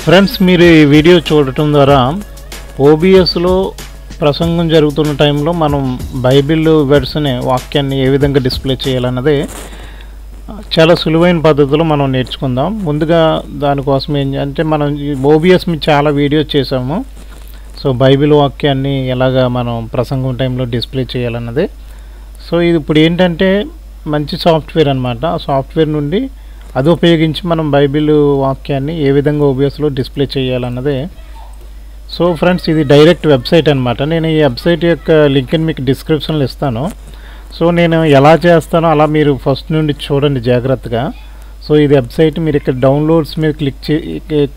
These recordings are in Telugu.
ఫ్రెండ్స్, మీరు ఈ వీడియో చూడటం ద్వారా ఓబిఎస్లో ప్రసంగం జరుగుతున్న టైంలో మనం బైబిల్ వర్డ్స్ని వాక్యాన్ని ఏ విధంగా డిస్ప్లే చేయాలన్నది చాలా సులువైన పద్ధతిలో మనం నేర్చుకుందాం. ముందుగా దానికోసం అంటే మనం ఓబిఎస్ మీద చాలా వీడియోస్ చేసాము. సో బైబిల్ వాక్యాన్ని ఎలాగా మనం ప్రసంగం టైంలో డిస్ప్లే చేయాలన్నది. సో ఇది ఇప్పుడు ఏంటంటే మంచి సాఫ్ట్వేర్ అనమాట. ఆ సాఫ్ట్వేర్ నుండి అది ఉపయోగించి మనం బైబిల్ వాక్యాన్ని ఏ విధంగా ఓబిఎస్లో డిస్ప్లే చేయాలన్నదే. సో ఫ్రెండ్స్, ఇది డైరెక్ట్ వెబ్సైట్ అనమాట. నేను ఈ వెబ్సైట్ యొక్క లింక్ని మీకు డిస్క్రిప్షన్లో ఇస్తాను. సో నేను ఎలా చేస్తానో అలా మీరు ఫస్ట్ నుండి చూడండి జాగ్రత్తగా. సో ఇది వెబ్సైట్ మీరు ఇక్కడ డౌన్లోడ్స్ మీద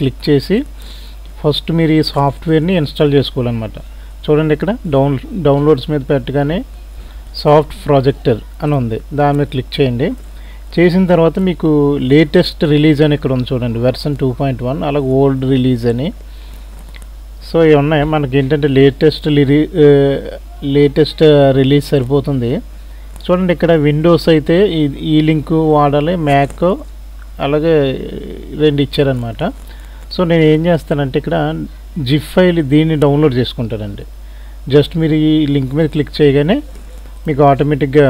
క్లిక్ చేసి ఫస్ట్ మీరు ఈ సాఫ్ట్వేర్ని ఇన్స్టాల్ చేసుకోవాలన్నమాట. చూడండి, ఇక్కడ డౌన్లోడ్స్ మీద పెట్టగానే సాఫ్ట్ ప్రాజెక్టర్ అని ఉంది, దాని మీద క్లిక్ చేయండి. చేసిన తర్వాత మీకు లేటెస్ట్ రిలీజ్ అని ఇక్కడ ఉంది చూడండి, వెర్షన్ 2.1, అలాగే ఓల్డ్ రిలీజ్ అని. సో ఇవి ఉన్నాయి. మనకి ఏంటంటే లేటెస్ట్ రిలీజ్ సరిపోతుంది. చూడండి, ఇక్కడ విండోస్ అయితే ఈ లింక్ వాడాలి, మ్యాక్ అలాగే రెండు ఇచ్చారనమాట. సో నేను ఏం చేస్తానంటే ఇక్కడ జిప్ ఫైల్ దీన్ని డౌన్లోడ్ చేసుకుంటానండి. జస్ట్ మీరు ఈ లింక్ మీద క్లిక్ చేయగానే మీకు ఆటోమేటిక్గా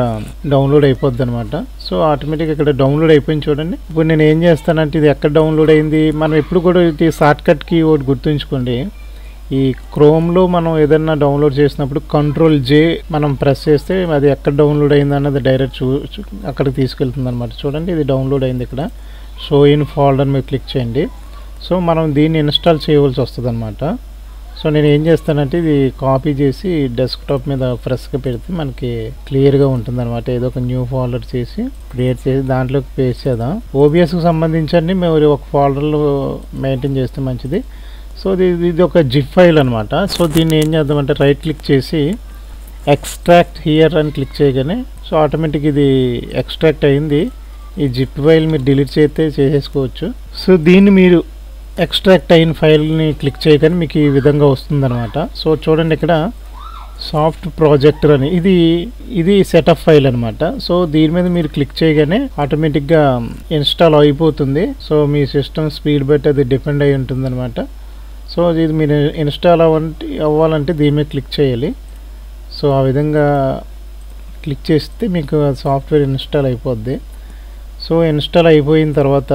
డౌన్లోడ్ అయిపోద్ది అనమాట. సో ఆటోమేటిక్గా ఇక్కడ డౌన్లోడ్ అయిపోయింది చూడండి. ఇప్పుడు నేను ఏం చేస్తానంటే ఇది ఎక్కడ డౌన్లోడ్ అయింది, మనం ఎప్పుడు కూడా ఇది షార్ట్కట్కి ఒకటి గుర్తుంచుకోండి. ఈ క్రోమ్లో మనం ఏదన్నా డౌన్లోడ్ చేసినప్పుడు Ctrl+J మనం ప్రెస్ చేస్తే అది ఎక్కడ డౌన్లోడ్ అయింది అన్నది డైరెక్ట్ అక్కడికి తీసుకెళ్తుంది అనమాట. చూడండి, ఇది డౌన్లోడ్ అయింది. ఇక్కడ షో ఇన్ ఫోల్డర్ మీద క్లిక్ చేయండి. సో మనం దీన్ని ఇన్స్టాల్ చేయవలసి వస్తుంది అనమాట. సో నేను ఏం చేస్తానంటే ఇది కాపీ చేసి డెస్క్టాప్ మీద ఫ్రెష్గా పెడితే మనకి క్లియర్గా ఉంటుంది అనమాట. ఏదో ఒక న్యూ ఫోల్డర్ చేసి క్రియేట్ చేసి దాంట్లోకి పేస్ట్ చేద్దాం. ఓబిఎస్కి సంబంధించి మేము ఒక ఫోల్డర్లో మెయింటైన్ చేస్తే మంచిది. సో ఇది ఒక జిప్ ఫైల్ అనమాట. సో దీన్ని ఏం చేద్దామంటే రైట్ క్లిక్ చేసి ఎక్స్ట్రాక్ట్ హియర్ అని క్లిక్ చేయగానే సో ఆటోమేటిక్ ఇది ఎక్స్ట్రాక్ట్ అయింది. ఈ జిప్ ఫైల్ మీరు డిలీట్ చేసేసుకోవచ్చు. సో దీన్ని మీరు ఎక్స్ట్రాక్ట్ అయిన ఫైల్ని క్లిక్ చేయగానే మీకు ఈ విధంగా వస్తుందన్నమాట. సో చూడండి, ఇక్కడ సాఫ్ట్ ప్రాజెక్టర్ అని ఇది సెటప్ ఫైల్ అనమాట. సో దీని మీద మీరు క్లిక్ చేయగానే ఆటోమేటిక్గా ఇన్స్టాల్ అయిపోతుంది. సో మీ సిస్టమ్ స్పీడ్ బట్టి అది డిపెండ్ అయి ఉంటుంది అనమాట. సో ఇది మీరు ఇన్స్టాల్ అవ్వాలంటే దీని మీద క్లిక్ చేయాలి. సో ఆ విధంగా క్లిక్ చేస్తే మీకు సాఫ్ట్వేర్ ఇన్స్టాల్ అయిపోద్ది. సో ఇన్స్టాల్ అయిపోయిన తర్వాత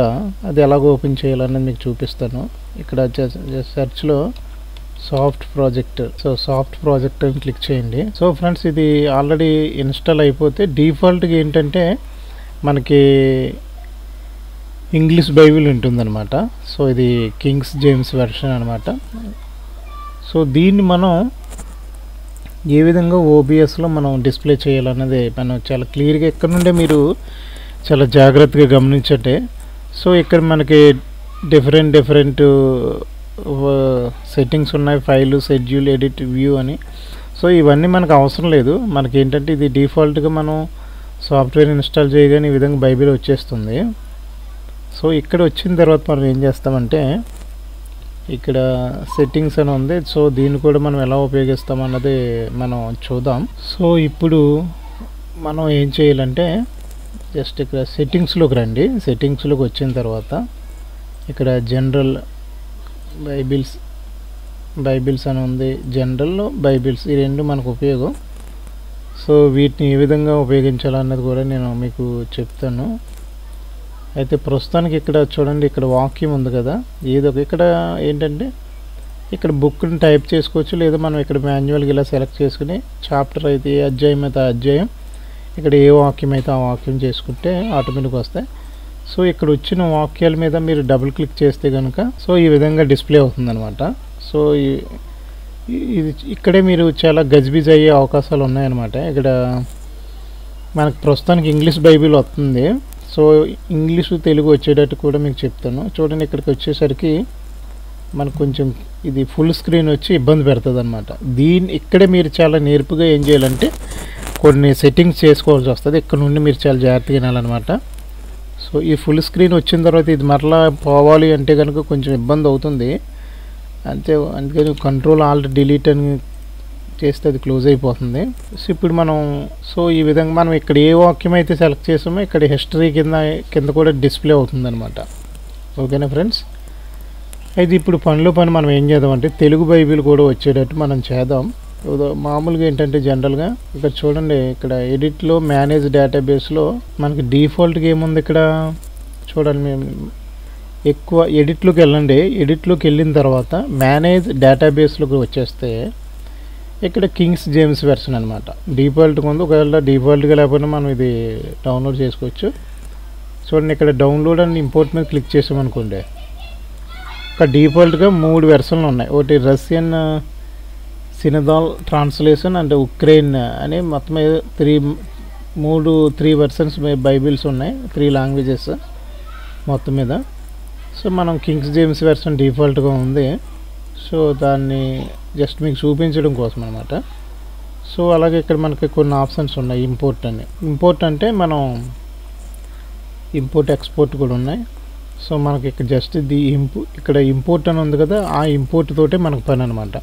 అది ఎలాగో ఓపెన్ చేయాలనేది మీకు చూపిస్తాను. ఇక్కడ సెర్చ్లో soft projector, so soft projector అని క్లిక్ చేయండి. సో ఫ్రెండ్స్, ఇది ఆల్రెడీ ఇన్స్టాల్ అయిపోతే డిఫాల్ట్గా ఏంటంటే మనకి ఇంగ్లీష్ బైబిల్ ఉంటుందన్నమాట. సో ఇది కింగ్స్ జేమ్స్ వెర్షన్ అనమాట. సో దీన్ని మనం ఏ విధంగా ఓబిఎస్లో మనం డిస్ప్లే చేయాలన్నది మనం చాలా క్లియర్గా ఇక్కడ నుండే మీరు చాలా జాగ్రత్తగా గమనించండి. సో ఇక్కడ మనకి డిఫరెంట్ సెట్టింగ్స్ ఉన్నాయి, ఫైలు, షెడ్యూల్, ఎడిట్, వ్యూ అని. సో ఇవన్నీ మనకు అవసరం లేదు. మనకి ఏంటంటే ఇది డిఫాల్ట్గా మనం సాఫ్ట్వేర్ ఇన్స్టాల్ చేయగానే ఈ విధంగా బైబిల్ వచ్చేస్తుంది. సో ఇక్కడ వచ్చిన తర్వాత మనం ఏం చేస్తామంటే ఇక్కడ సెట్టింగ్స్ అని ఉంది. సో దీన్ని కూడా మనం ఎలా ఉపయోగిస్తాం అన్నది మనం చూద్దాం. సో ఇప్పుడు మనం ఏం చేయాలంటే జస్ట్ ఇక్కడ సెట్టింగ్స్లోకి రండి. సెట్టింగ్స్లోకి వచ్చిన తర్వాత ఇక్కడ జనరల్ బైబిల్స్ అని ఉంది, జనరల్లో బైబిల్స్, ఈ రెండు మనకు ఉపయోగం. సో వీటిని ఏ విధంగా ఉపయోగించాలన్నది కూడా నేను మీకు చెప్తాను. అయితే ప్రస్తుతానికి ఇక్కడ చూడండి, ఇక్కడ వాక్యం ఉంది కదా, ఏదో ఇక్కడ ఏంటంటే ఇక్కడ బుక్ని టైప్ చేసుకోవచ్చు, లేదా మనం ఇక్కడ మాన్యువల్గా ఇలా సెలెక్ట్ చేసుకుని చాప్టర్ అయితే ఏ అధ్యాయం అయితే ఆ అధ్యాయం, ఇక్కడ ఏ వాక్యం అయితే ఆ వాక్యం చేసుకుంటే ఆటోమేటిక్గా వస్తాయి. సో ఇక్కడ వచ్చిన వాక్యాల మీద మీరు డబుల్ క్లిక్ చేస్తే కనుక సో ఈ విధంగా డిస్ప్లే అవుతుందన్నమాట. సో ఇది ఇక్కడే మీరు చాలా గజిబిజి అయ్యే అవకాశాలు ఉన్నాయన్నమాట. ఇక్కడ మనకు ప్రస్తుతానికి ఇంగ్లీష్ బైబిల్ వస్తుంది. సో ఇంగ్లీషు తెలుగు వచ్చేటట్టు కూడా మీకు చెప్తాను. చూడండి, ఇక్కడికి వచ్చేసరికి మనకు కొంచెం ఇది ఫుల్ స్క్రీన్ వచ్చి ఇబ్బంది పెడుతుంది అనమాట. ఇక్కడే మీరు చాలా నేర్పుగా ఏం చేయాలంటే కొన్ని సెట్టింగ్స్ చేసుకోవాల్సి వస్తుంది. ఇక్కడ నుండి మీరు చాలా జాగ్రత్తగా వినాలన్నమాట. సో ఈ ఫుల్ స్క్రీన్ వచ్చిన తర్వాత ఇది మరలా పోవాలి అంటే కనుక కొంచెం ఇబ్బంది అవుతుంది. అందుకని Ctrl+Alt+Delete అని చేస్తే అది క్లోజ్ అయిపోతుంది. సో ఇప్పుడు మనం ఈ విధంగా మనం ఇక్కడ ఏ వాక్యం అయితే సెలెక్ట్ చేసామో ఇక్కడ హిస్టరీ కింద కూడా డిస్ప్లే అవుతుంది అనమాట. ఓకేనా ఫ్రెండ్స్? అయితే ఇప్పుడు పనిలో పని మనం ఏం చేద్దామంటే తెలుగు బైబిల్ కూడా వచ్చేటట్టు మనం చేద్దాం. మామూలుగా ఏంటంటే జనరల్గా ఇక్కడ చూడండి, ఇక్కడ ఎడిట్లో మేనేజ్ డేటాబేస్లో మనకి డిఫాల్ట్గా ఏముంది ఇక్కడ చూడండి. మేము ఎక్కువ ఎడిట్లోకి వెళ్ళండి. ఎడిట్లోకి వెళ్ళిన తర్వాత మేనేజ్ డేటాబేస్లోకి వచ్చేస్తే ఇక్కడ కింగ్స్ జేమ్స్ వెర్షన్ అనమాట డిఫాల్ట్గా ఉంది. ఒకవేళ డిఫాల్ట్గా లేకపోయినా మనం ఇది డౌన్లోడ్ చేసుకోవచ్చు. చూడండి, ఇక్కడ డౌన్లోడ్ అండ్ ఇంపోర్ట్ మీద క్లిక్ చేసామనుకోండి, ఇక్కడ డిఫాల్ట్గా 3 వెర్షన్లు ఉన్నాయి. ఒకటి రష్యన్ సినదాల్ ట్రాన్స్లేషన్ అండ్ ఉక్రెయిన్ అని మొత్తం 3 వెర్షన్స్ బైబిల్స్ ఉన్నాయి, 3 లాంగ్వేజెస్ మొత్తం మీద. సో మనం కింగ్స్ జేమ్స్ వెర్షన్ డిఫాల్ట్గా ఉంది. సో దాన్ని జస్ట్ మీకు చూపించడం కోసం అనమాట. సో అలాగే ఇక్కడ మనకి కొన్ని ఆప్షన్స్ ఉన్నాయి. ఇంపోర్ట్ అంటే మనం ఇంపోర్ట్ ఎక్స్పోర్ట్ కూడా ఉన్నాయి. సో మనకి ఇక్కడ జస్ట్ ఇక్కడ ఇంపోర్ట్ అని ఉంది కదా, ఆ ఇంపోర్ట్ తోటే మనకు పని అనమాట.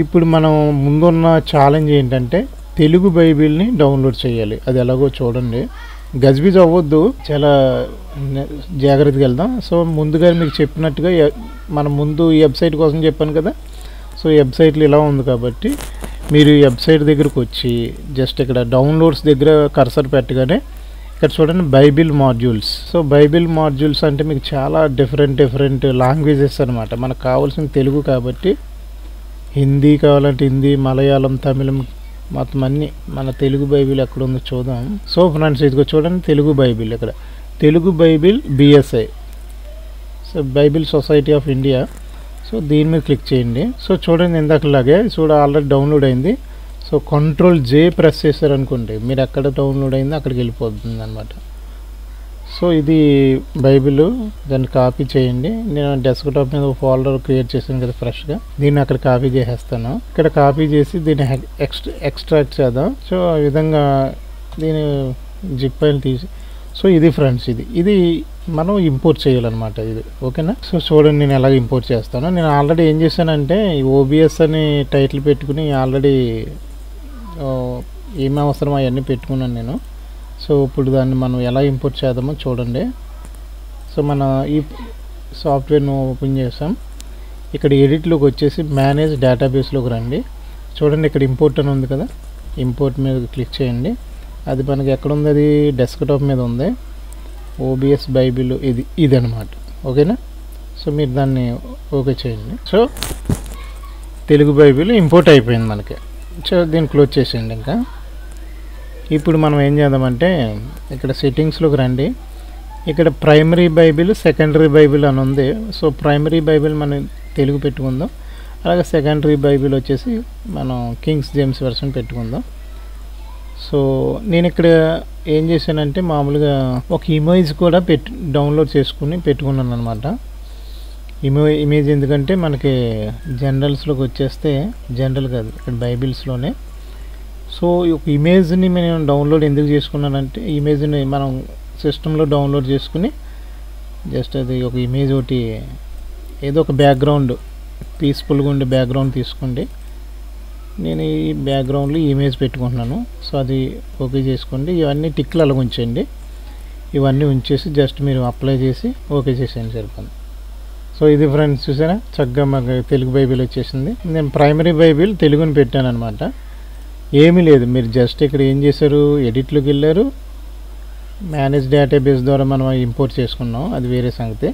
ఇప్పుడు మనం ముందున్న ఛాలెంజ్ ఏంటంటే తెలుగు బైబిల్ని డౌన్లోడ్ చేయాలి. అది ఎలాగో చూడండి, గజిబిజి అవ్వద్దు, చాలా జాగ్రత్తగా వెళ్దాం. సో ముందుగా మీకు చెప్పినట్టుగా మనం ముందు ఈ వెబ్సైట్ కోసం చెప్పాను కదా. సో ఈ వెబ్సైట్లో ఇలా ఉంది కాబట్టి మీరు ఈ వెబ్సైట్ దగ్గరకు వచ్చి జస్ట్ ఇక్కడ డౌన్లోడ్స్ దగ్గర కర్సర్ పెట్టగానే ఇక్కడ చూడండి Bible modules. So Bible modules అంటే మీకు చాలా డిఫరెంట్ లాంగ్వేజెస్ అనమాట. మనకు కావాల్సిన తెలుగు కాబట్టి హిందీ కావాలంటే హిందీ, మలయాళం, తమిళం మొత్తం అన్నీ. మన తెలుగు బైబిల్ ఎక్కడ ఉందో చూద్దాం. సో ఫ్రెండ్స్ ఇదిగో చూడండి తెలుగు బైబిల్, ఇక్కడ Telugu Bible BSI, so Bible society of India. So దీని మీద క్లిక్ చేయండి. సో చూడండి ఇందాకలాగే ఆల్రెడీ డౌన్లోడ్ అయింది. సో Ctrl+J ప్రెస్ చేశారనుకోండి, మీరు ఎక్కడ డౌన్లోడ్ అయిందో అక్కడికి వెళ్ళిపోతుంది అనమాట. సో ఇది బైబిల్, దాన్ని కాపీ చేయండి. నేను డెస్క్టాప్ మీద ఫోల్డర్ క్రియేట్ చేశాను కదా ఫ్రెష్గా, దీన్ని అక్కడ కాపీ చేసేస్తాను. ఇక్కడ కాపీ చేసి దీన్ని ఎక్స్ట్రాక్ట్ చేద్దాం. సో ఆ విధంగా దీని జిప్ ఫైల్ తీసి, సో ఇది ఫ్రెండ్స్ ఇది మనం ఇంపోర్ట్ చేయాలన్నమాట ఇది, ఓకేనా. సో చూడండి నేను ఎలాగ ఇంపోర్ట్ చేస్తాను. నేను ఆల్రెడీ ఏం చేశానంటే OBS అని టైటిల్ పెట్టుకుని ఆల్రెడీ ఏమి అవసరం అవన్నీ పెట్టుకున్నాను నేను. సో ఇప్పుడు దాన్ని మనం ఎలా ఇంపోర్ట్ చేద్దామో చూడండి. సో మన ఈ సాఫ్ట్వేర్ను ఓపెన్ చేసాం. ఇక్కడ ఎడిట్లోకి వచ్చేసి మేనేజ్ డేటాబేస్లోకి రండి. చూడండి ఇక్కడ ఇంపోర్ట్ అని ఉంది కదా, ఇంపోర్ట్ మీద క్లిక్ చేయండి. అది మనకి ఎక్కడ ఉంది, అది డెస్క్టాప్ మీద ఉంది. OBS బైబిల్ ఇది అనమాట, ఓకేనా. సో మీరు దాన్ని ఓకే చేయండి. సో తెలుగు బైబిల్ ఇంపోర్ట్ అయిపోయింది మనకి. సో దీన్ని క్లోజ్ చేసేయండి. ఇంకా ఇప్పుడు మనం ఏం చేద్దామంటే ఇక్కడ సెట్టింగ్స్లోకి రండి. ఇక్కడ ప్రైమరీ బైబిల్, సెకండరీ బైబిల్ అని ఉంది. సో ప్రైమరీ బైబిల్ మనం తెలుగు పెట్టుకుందాం. అలాగే సెకండరీ బైబిల్ వచ్చేసి మనం కింగ్స్ జేమ్స్ వెర్షన్ పెట్టుకుందాం. సో నేను ఇక్కడ ఏం చేశానంటే మామూలుగా ఒక ఇమేజ్ కూడా డౌన్లోడ్ చేసుకుని పెట్టుకున్నాను అనమాట. ఇమేజ్ ఎందుకంటే మనకి జనరల్స్లోకి వచ్చేస్తే, జనరల్ కాదు ఇక్కడ బైబిల్స్లోనే. సో ఒక ఇమేజ్ని నేను డౌన్లోడ్ ఎందుకు చేసుకున్నానంటే, ఇమేజ్ని మనం సిస్టంలో డౌన్లోడ్ చేసుకుని జస్ట్ అది ఒక ఇమేజ్ ఒకటి, ఏదో ఒక బ్యాక్గ్రౌండ్ పీస్ఫుల్గా ఉండే బ్యాక్గ్రౌండ్ తీసుకోండి. నేను ఈ బ్యాక్గ్రౌండ్లో ఇమేజ్ పెట్టుకుంటున్నాను. సో అది ఓకే చేసుకోండి. ఇవన్నీ టిక్లు అలా ఉంచండి. ఇవన్నీ ఉంచేసి జస్ట్ మీరు అప్లై చేసి ఓకే చేసేయండి, సరిపోతుంది. సో ఇది ఫ్రెండ్స్ చూసారా, చక్కగా మాకు తెలుగు బైబిల్ వచ్చేసింది. నేను ప్రైమరీ బైబిల్ తెలుగుని పెట్టాను అనమాట. ఏమీ లేదు, మీరు జస్ట్ ఇక్కడ ఏం చేశారు, ఎడిట్లోకి వెళ్ళారు, మేనేజ్ డేటాబేస్ ద్వారా మనం ఇంపోర్ట్ చేసుకున్నాం, అది వేరే సంగతి.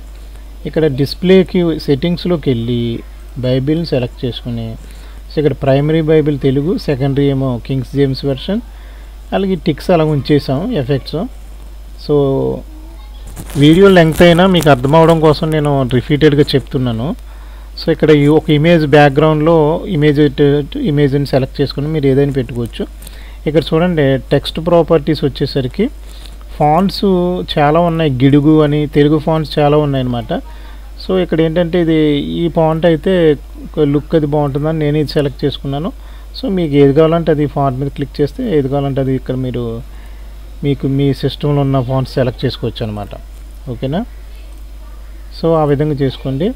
ఇక్కడ డిస్ప్లేకి సెట్టింగ్స్లోకి వెళ్ళి బైబిల్ని సెలెక్ట్ చేసుకుని, సో ఇక్కడ ప్రైమరీ బైబిల్ తెలుగు, సెకండరీ ఏమో కింగ్స్ జేమ్స్ వెర్షన్, అలాగే టిక్స్ అలా ఉంచేసాం ఎఫెక్ట్స్. సో వీడియో లెంగ్త్ అయినా మీకు అర్థం అవడం కోసం నేను రిపీటెడ్గా చెప్తున్నాను. సో ఇక్కడ ఒక ఇమేజ్ బ్యాక్గ్రౌండ్లో ఇమేజ్ని సెలెక్ట్ చేసుకుని మీరు ఏదైనా పెట్టుకోవచ్చు. ఇక్కడ చూడండి టెక్స్ట్ ప్రాపర్టీస్ వచ్చేసరికి ఫాంట్స్ చాలా ఉన్నాయి, గిడుగు అని తెలుగు ఫాంట్స్ చాలా ఉన్నాయన్నమాట. సో ఇక్కడ ఏంటంటే ఈ ఫాంట్ అయితే లుక్ అది బాగుంటుందని నేను ఇది సెలెక్ట్ చేసుకున్నాను. సో మీకు ఏది కావాలంటే అది ఫాంట్ మీద క్లిక్ చేస్తే ఏది కావాలంటే అది ఇక్కడ మీకు మీ సిస్టంలో ఉన్న ఫాంట్స్ సెలెక్ట్ చేసుకోవచ్చు అనమాట, ఓకేనా. సో ఆ విధంగా చేసుకోండి.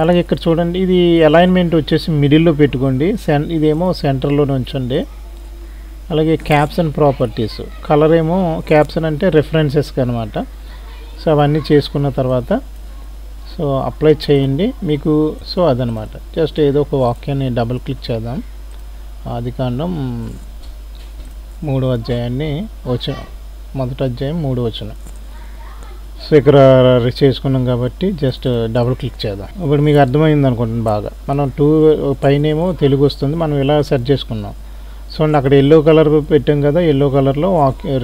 అలాగే ఇక్కడ చూడండి ఇది అలైన్మెంట్ వచ్చేసి మిడిల్లో పెట్టుకోండి, ఇదేమో సెంటర్లో ఉంచండి. అలాగే క్యాప్షన్ ప్రాపర్టీస్, కలర్ ఏమో క్యాప్షన్ అంటే రెఫరెన్సెస్కి అనమాట. సో అవన్నీ చేసుకున్న తర్వాత సో అప్లై చేయండి మీకు. సో అదనమాట, జస్ట్ ఏదో ఒక వాక్యాన్ని డబుల్ క్లిక్ చేద్దాం. ఆదికాండం 3వ అధ్యాయాన్ని మొదటి అధ్యాయం 3వ వచనం. సో ఇక్కడ చేసుకున్నాం కాబట్టి జస్ట్ డబుల్ క్లిక్ చేద్దాం. ఇప్పుడు మీకు అర్థమైంది అనుకుంటున్నాను బాగా. మనం పైనేమో తెలుగు వస్తుంది, మనం ఇలా సెర్చ్ చేసుకున్నాం. సో అక్కడ ఎల్లో కలర్ పెట్టాం కదా, ఎల్లో కలర్లో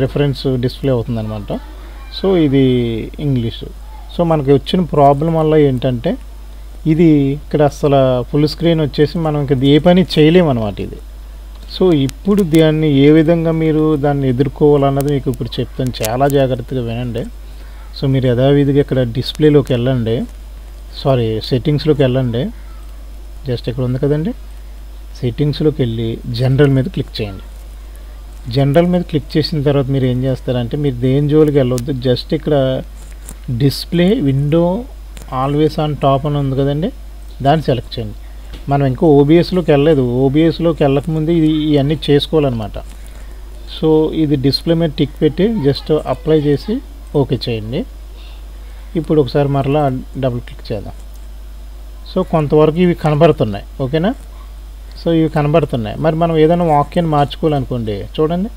రిఫరెన్స్ డిస్ప్లే అవుతుంది అనమాట. సో ఇది ఇంగ్లీషు. సో మనకి వచ్చిన ప్రాబ్లం వల్ల ఏంటంటే ఇది ఇక్కడ అసలు ఫుల్ స్క్రీన్ వచ్చేసి మనం ఇంకా ఏ పని చేయలేమన్నమాట ఇది. సో ఇప్పుడు దాన్ని ఏ విధంగా మీరు దాన్ని ఎదుర్కోవాలన్నది మీకు ఇప్పుడు చెప్తాను, చాలా జాగ్రత్తగా వినండి. సో మీరు యథావిధిగా ఇక్కడ డిస్ప్లేలోకి వెళ్ళండి, సెట్టింగ్స్లోకి వెళ్ళండి. జస్ట్ ఇక్కడ ఉంది కదండి, సెట్టింగ్స్లోకి వెళ్ళి జనరల్ మీద క్లిక్ చేయండి. జనరల్ మీద క్లిక్ చేసిన తర్వాత మీరు ఏం చేస్తారంటే, మీరు దేని జోలికి వెళ్ళవద్దు, జస్ట్ ఇక్కడ display window always on top అని ఉంది కదండి, దాన్ని సెలెక్ట్ చేయండి. మనం ఇంకా ఓబిఎస్లోకి వెళ్ళలేదు, ఓబిఎస్లోకి వెళ్ళకముందు ఇవన్నీ చేసుకోవాలన్నమాట. సో ఇది డిస్ప్లే మీద టిక్ పెట్టి జస్ట్ అప్లై చేసి ఓకే చేయండి. ఇప్పుడు ఒకసారి మరలా డబుల్ క్లిక్ చేద్దాం. సో కొంతవరకు ఇవి కనబడుతున్నాయి, ఓకేనా. సో ఇవి కనబడుతున్నాయి. మరి మనం ఏదైనా వాక్యాన్ని మార్చుకోవాలనుకోండి, చూడండి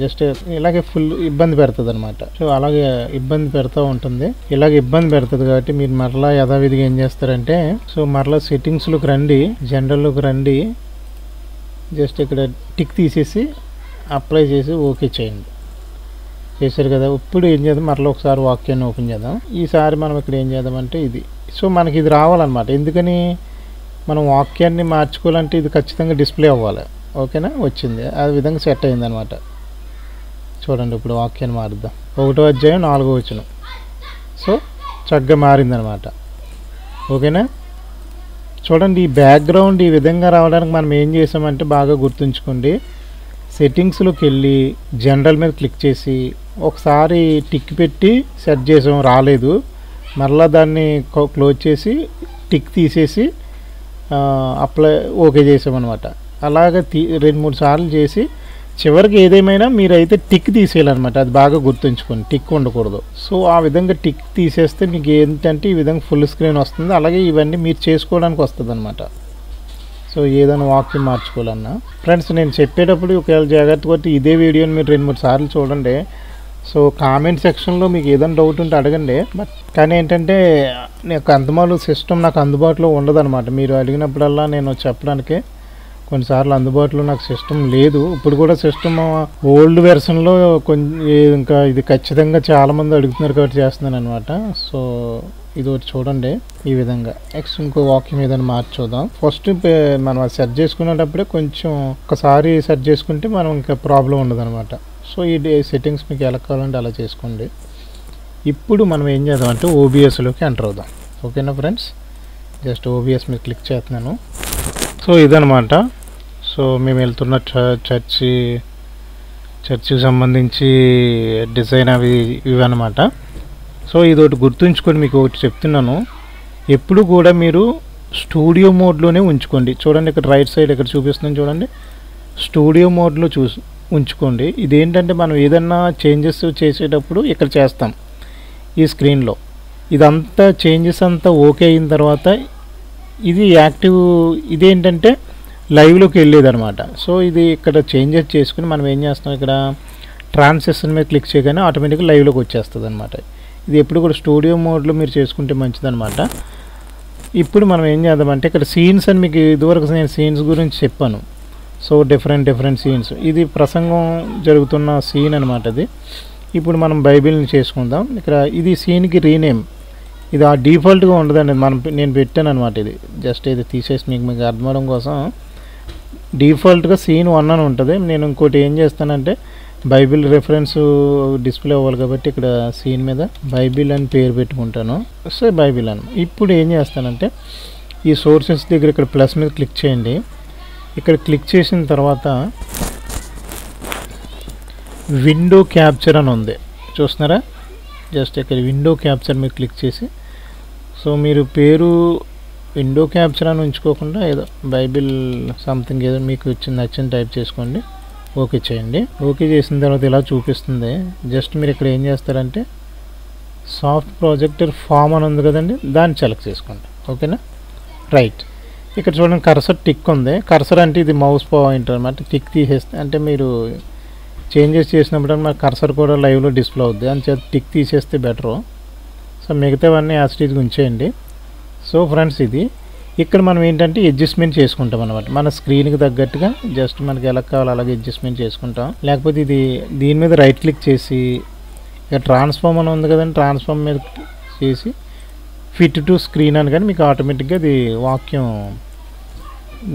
జస్ట్ ఇలాగే ఫుల్ ఇబ్బంది పెడుతుంది అనమాట. సో అలాగే ఇబ్బంది పెడుతూ ఉంటుంది. ఇలాగే ఇబ్బంది పెడుతుంది కాబట్టి మీరు మరలా యథావిధిగా ఏం చేస్తారంటే, సో మరలా సెట్టింగ్స్లోకి రండి, జనరల్లోకి రండి, జస్ట్ ఇక్కడ టిక్ తీసేసి అప్లై చేసి ఓకే చేయండి. చేశారు కదా. ఇప్పుడు ఏం చేద్దాం, మరలా ఒకసారి వాక్యాన్ని ఓపెన్ చేద్దాం. ఈసారి మనం ఇక్కడ ఏం చేద్దామంటే ఇది, సో మనకి ఇది రావాలన్నమాట. ఎందుకని మనం వాక్యాన్ని మార్చుకోవాలంటే ఇది ఖచ్చితంగా డిస్ప్లే అవ్వాలి, ఓకేనా. వచ్చింది, ఆ విధంగా సెట్ అయిందనమాట. చూడండి ఇప్పుడు వాక్యాన్ని మారుద్దాం. 1వ అధ్యాయం 4వ వచనం. సో చక్కగా మారిందనమాట, ఓకేనా. చూడండి ఈ బ్యాక్గ్రౌండ్ ఈ విధంగా రావడానికి మనం ఏం చేసామంటే బాగా గుర్తుంచుకోండి. సెట్టింగ్స్లోకి వెళ్ళి జనరల్ మీద క్లిక్ చేసి ఒకసారి టిక్ పెట్టి సెట్ చేసాం, రాలేదు. మరలా దాన్ని క్లోజ్ చేసి టిక్ తీసేసి అప్లై ఓకే చేసామన్నమాట. అలాగే 2-3 సార్లు చేసి చివరికి ఏదేమైనా మీరైతే టిక్ తీసేయాలన్నమాట. అది బాగా గుర్తుంచుకోండి, టిక్ ఉండకూడదు. సో ఆ విధంగా టిక్ తీసేస్తే మీకు ఏంటంటే ఈ విధంగా ఫుల్ స్క్రీన్ వస్తుంది. అలాగే ఇవన్నీ మీరు చేసుకోవడానికి వస్తుంది అనమాట. సో ఏదైనా వాక్యం మార్చుకోవాలన్నా ఫ్రెండ్స్, నేను చెప్పేటప్పుడు ఒకవేళ జాగ్రత్త కొట్టి ఇదే వీడియోని మీరు 2-3 సార్లు చూడండి. సో కామెంట్ సెక్షన్లో మీకు ఏదైనా డౌట్ ఉంటే అడగండి. బట్ కానీ ఏంటంటే నాకు అంతమాలు సిస్టమ్ నాకు అందుబాటులో ఉండదన్నమాట. మీరు అడిగినప్పుడల్లా నేను చెప్పడానికి కొన్నిసార్లు అందుబాటులో నాకు సిస్టమ్ లేదు. ఇప్పుడు కూడా సిస్టమ్ ఓల్డ్ వెర్షన్లో ఇంకా ఇది ఖచ్చితంగా చాలామంది అడుగుతున్నారు కాబట్టి చేస్తున్నాను అనమాట. సో ఇది ఒకటి చూడండి ఈ విధంగా. నెక్స్ట్ ఇంకో వాక్యం ఏదైనా మార్చుదాం. ఫస్ట్ మనం సెర్చ్ చేసుకునేటప్పుడే కొంచెం ఒకసారి సెర్చ్ చేసుకుంటే మనం ఇంకా ప్రాబ్లం ఉండదు అనమాట. సో ఈ సెట్టింగ్స్ మీకు ఎలా కావాలంటే అలా చేసుకోండి. ఇప్పుడు మనం ఏం చేద్దామంటే ఓబిఎస్లోకి ఎంటర్ అవుదాం, ఓకేనా ఫ్రెండ్స్. జస్ట్ ఓబిఎస్ మీద క్లిక్ చేస్తున్నాను. సో ఇదనమాట. సో మేము వెళ్తున్న చర్చికి సంబంధించి డిజైన్ ఇవన్నమాట. సో ఇది ఒకటి గుర్తుంచుకొని మీకు ఒకటి చెప్తున్నాను, ఎప్పుడు కూడా మీరు స్టూడియో మోడ్లోనే ఉంచుకోండి. చూడండి ఇక్కడ రైట్ సైడ్ ఇక్కడ చూపిస్తున్నాను చూడండి, స్టూడియో మోడ్లో ఉంచుకోండి. ఇదేంటంటే మనం ఏదన్నా చేంజెస్ చేసేటప్పుడు ఇక్కడ చేస్తాం ఈ స్క్రీన్లో. ఇదంతా చేంజెస్ అంతా ఓకే అయిన తర్వాత ఇది యాక్టివ్, ఇదేంటంటే లైవ్లోకి వెళ్ళేదన్నమాట. సో ఇది ఇక్కడ చేంజెస్ చేసుకుని మనం ఏం చేస్తాం, ఇక్కడ ట్రాన్సిషన్ మీద క్లిక్ చేయగానే ఆటోమేటిక్గా లైవ్లోకి వచ్చేస్తుంది అనమాట. ఇది ఎప్పుడు కూడా స్టూడియో మోడ్లో మీరు చేసుకుంటే మంచిదన్నమాట. ఇప్పుడు మనం ఏం చేద్దామంటే ఇక్కడ సీన్స్ అని మీకు ఇదివరకు నేను సీన్స్ గురించి చెప్పాను. సో డిఫరెంట్ సీన్స్, ఇది ప్రసంగం జరుగుతున్న సీన్ అనమాట. ఇది ఇప్పుడు మనం బైబిల్ని చేసుకుందాం. ఇక్కడ ఇది సీన్కి రీనేమ్, ఇది ఆ డిఫాల్ట్గా ఉండదండి, నేను పెట్టాను అనమాట. ఇది జస్ట్ ఇది తీసేసి మీకు అర్థమవడం కోసం డిఫాల్ట్గా సీన్ 1 అని ఉంటుంది. నేను ఇంకోటి ఏం చేస్తానంటే బైబిల్ రెఫరెన్స్ డిస్ప్లే అవ్వాలి కాబట్టి ఇక్కడ సీన్ మీద బైబిల్ అని పేరు పెట్టుకుంటాను. సో బైబిల్ అని. ఇప్పుడు ఏం చేస్తానంటే ఈ సోర్సెస్ దగ్గర ఇక్కడ ప్లస్ మీద క్లిక్ చేయండి. ఇక్కడ క్లిక్ చేసిన తర్వాత విండో క్యాప్చర్ అని ఉంది, చూస్తున్నారా. జస్ట్ ఇక్కడ విండో క్యాప్చర్ మీద క్లిక్ చేసి, సో మీరు పేరు విండో క్యాప్చర్ అని ఉంచుకోకుండా ఏదో బైబిల్ సంథింగ్ ఏదో మీకు నచ్చిన టైప్ చేసుకోండి, ఓకే చేయండి. ఓకే చేసిన తర్వాత ఇలా చూపిస్తుంది. జస్ట్ మీరు ఇక్కడ ఏం చేస్తారంటే సాఫ్ట్ ప్రాజెక్టర్ ఫామ్ అని ఉంది కదండి, దాన్ని సెలెక్ట్ చేసుకోండి. ఓకేనా, రైట్. ఇక్కడ చూడండి కర్సర్ టిక్ ఉంది. కర్సర్ అంటే ఇది మౌస్ పాయింటర్ అనమాట. టిక్ తీసేస్తే అంటే మీరు చేంజెస్ చేసినప్పుడు మన కర్సర్ కూడా లైవ్లో డిస్ప్లే అవుద్ది, అని చేత టిక్ తీసేస్తే బెటరు. సో మిగతావన్నీ యాసిటీస్గా ఉంచేయండి. సో ఫ్రెండ్స్, ఇది ఇక్కడ మనం ఏంటంటే అడ్జస్ట్మెంట్ చేసుకుంటాం అనమాట. మన స్క్రీన్కి తగ్గట్టుగా జస్ట్ మనకి ఎలా కావాలో అలాగే అడ్జస్ట్మెంట్ చేసుకుంటాం. లేకపోతే ఇది దీని మీద రైట్ క్లిక్ చేసి ఇక ట్రాన్స్ఫార్మ్ అని ఉంది కదండి, ట్రాన్స్ఫార్మ్ మీద చేసి ఫిట్ టు స్క్రీన్ అని కానీ మీకు ఆటోమేటిక్గా అది వాక్యం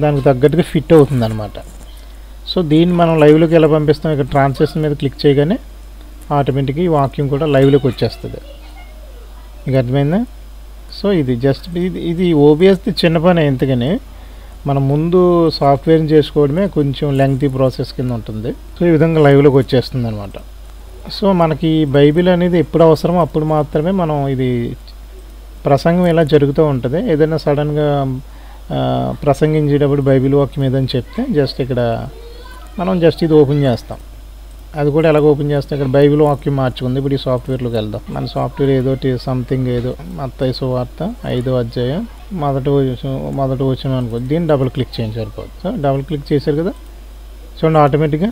దానికి తగ్గట్టుగా ఫిట్ అవుతుంది అనమాట. సో దీన్ని మనం లైవ్లోకి ఎలా పంపిస్తాం, ఇక్కడ ట్రాన్స్లేషన్ మీద క్లిక్ చేయగానే ఆటోమేటిక్గా ఈ వాక్యం కూడా లైవ్లోకి వచ్చేస్తుంది. మీకు అర్థమైందా? సో ఇది జస్ట్ ఇది ఓబిఎస్ది చిన్న పని, ఎందుకని మనం ముందు సాఫ్ట్వేర్ని చేసుకోవడమే కొంచెం లెంగ్తీ ప్రాసెస్ కింద ఉంటుంది. సో ఈ విధంగా లైవ్లోకి వచ్చేస్తుంది అనమాట. సో మనకి బైబిల్ అనేది ఎప్పుడు అవసరమో అప్పుడు మాత్రమే మనం ఇది ప్రసంగం ఇలా జరుగుతూ ఉంటుంది. ఏదైనా సడన్గా ప్రసంగించేటప్పుడు బైబిల్ వాక్యం ఏదని చెప్తే జస్ట్ ఇక్కడ మనం జస్ట్ ఇది ఓపెన్ చేస్తాం. అది కూడా ఎలాగ ఓపెన్ చేస్తాం, ఇక్కడ బైబిల్ వాక్యం మార్చుకుంది. ఇప్పుడు ఈ సాఫ్ట్వేర్లోకి వెళ్దాం. మన సాఫ్ట్వేర్ ఏదో సంథింగ్ ఏదో మత్తయి సువార్త 5వ అధ్యాయం మొదటి వచనం అనుకో, దీన్ని డబుల్ క్లిక్ చేయండి సరిపోదు. సో డబుల్ క్లిక్ చేశారు కదా, చూడండి ఆటోమేటిక్గా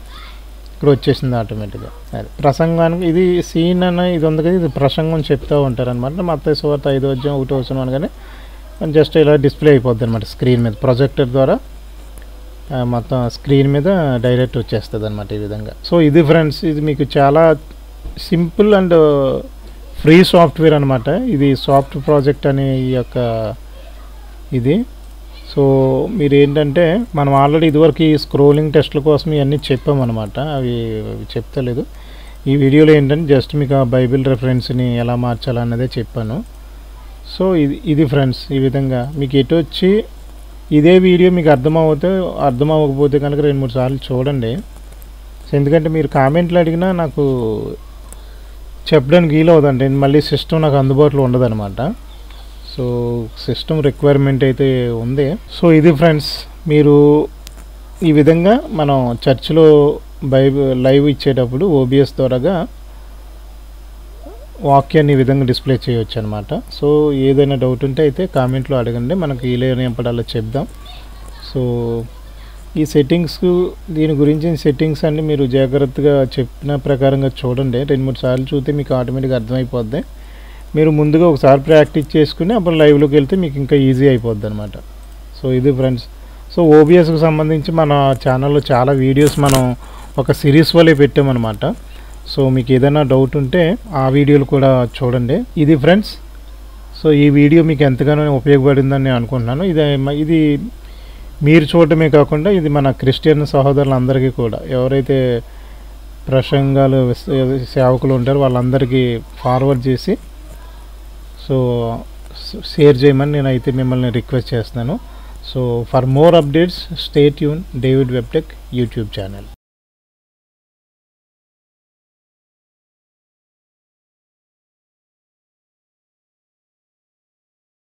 ఇక్కడ వచ్చేసింది ఆటోమేటిక్గా. అది ప్రసంగానికి ఇది సీన్ అన్న ఇది ఉంది కదా, ఇది ప్రసంగం చెప్తూ ఉంటారు అనమాట. మత్తయి సువార్త 5వ అధ్యాయం 1వ వచనం అనగానే జస్ట్ ఇలా డిస్ప్లే అయిపోద్ది అనమాట స్క్రీన్ మీద. ప్రొజెక్టర్ ద్వారా మొత్తం స్క్రీన్ మీద డైరెక్ట్ వచ్చేస్తుంది అనమాట ఈ విధంగా. సో ఇది ఫ్రెండ్స్, ఇది మీకు చాలా సింపుల్ అండ్ ఫ్రీ సాఫ్ట్వేర్ అనమాట. ఇది సాఫ్ట్ ప్రాజెక్ట్ అనే ఈ యొక్క ఇది. సో మీరు ఏంటంటే మనం ఆల్రెడీ ఇదివరకు ఈ స్క్రోలింగ్ టెస్ట్ల కోసం ఇవన్నీ చెప్పామన్నమాట, అవి చెప్తలేదు. ఈ వీడియోలో ఏంటంటే జస్ట్ మీకు ఆ బైబిల్ రెఫరెన్స్ని ఎలా మార్చాలన్నదే చెప్పాను. సో ఇది ఫ్రెండ్స్, ఈ విధంగా మీకు ఎటు వచ్చి ఇదే వీడియో మీకు అర్థమవ్వకపోతే కనుక 2-3 సార్లు చూడండి. సో ఎందుకంటే మీరు కామెంట్లు అడిగినా నాకు చెప్పడానికి వీలవుతుందండి, మళ్ళీ సిస్టమ్ నాకు అందుబాటులో ఉండదన్నమాట. సో సిస్టమ్ రిక్వైర్మెంట్ అయితే ఉంది. సో ఇది ఫ్రెండ్స్, మీరు ఈ విధంగా మనం చర్చ్లో లైవ్ ఇచ్చేటప్పుడు ఓబిఎస్ ద్వారాగా వాక్యాన్ని ఈ విధంగా డిస్ప్లే చేయవచ్చు అనమాట. సో ఏదైనా డౌట్ ఉంటే అయితే కామెంట్లో అడగండి, మనకి వీలైనప్పుడల్లా చెప్దాం. సో ఈ సెట్టింగ్స్, దీని గురించి సెట్టింగ్స్ అన్ని మీరు జాగ్రత్తగా చెప్పిన ప్రకారంగా చూడండి. 2-3 సార్లు చూస్తే మీకు ఆటోమేటిక్గా అర్థమైపోద్ది. మీరు ముందుగా ఒకసారి ప్రాక్టీస్ చేసుకుని అప్పుడు లైవ్లోకి వెళ్తే మీకు ఇంకా ఈజీ అయిపోద్ది అనమాట. సో ఇది ఫ్రెండ్స్. సో ఓబిఎస్కి సంబంధించి మన ఛానల్లో చాలా వీడియోస్ మనం ఒక సిరీస్ వల్లే పెట్టామన్నమాట. సో మీకు ఏదైనా డౌట్ ఉంటే ఆ వీడియోలు కూడా చూడండి. ఇది ఫ్రెండ్స్, సో ఈ వీడియో మీకు ఎంతగానో ఉపయోగపడిందని నేను అనుకుంటున్నాను. ఇది మీరు చూడటమే కాకుండా ఇది మన క్రిస్టియన్ సహోదరులందరికీ కూడా, ఎవరైతే ప్రసంగాలు సేవకులు ఉంటారో వాళ్ళందరికీ ఫార్వర్డ్ చేసి సో షేర్ చేయమని నేనైతే మిమ్మల్ని రిక్వెస్ట్ చేస్తున్నాను. So for more updates stay tune David web tech YouTube channel.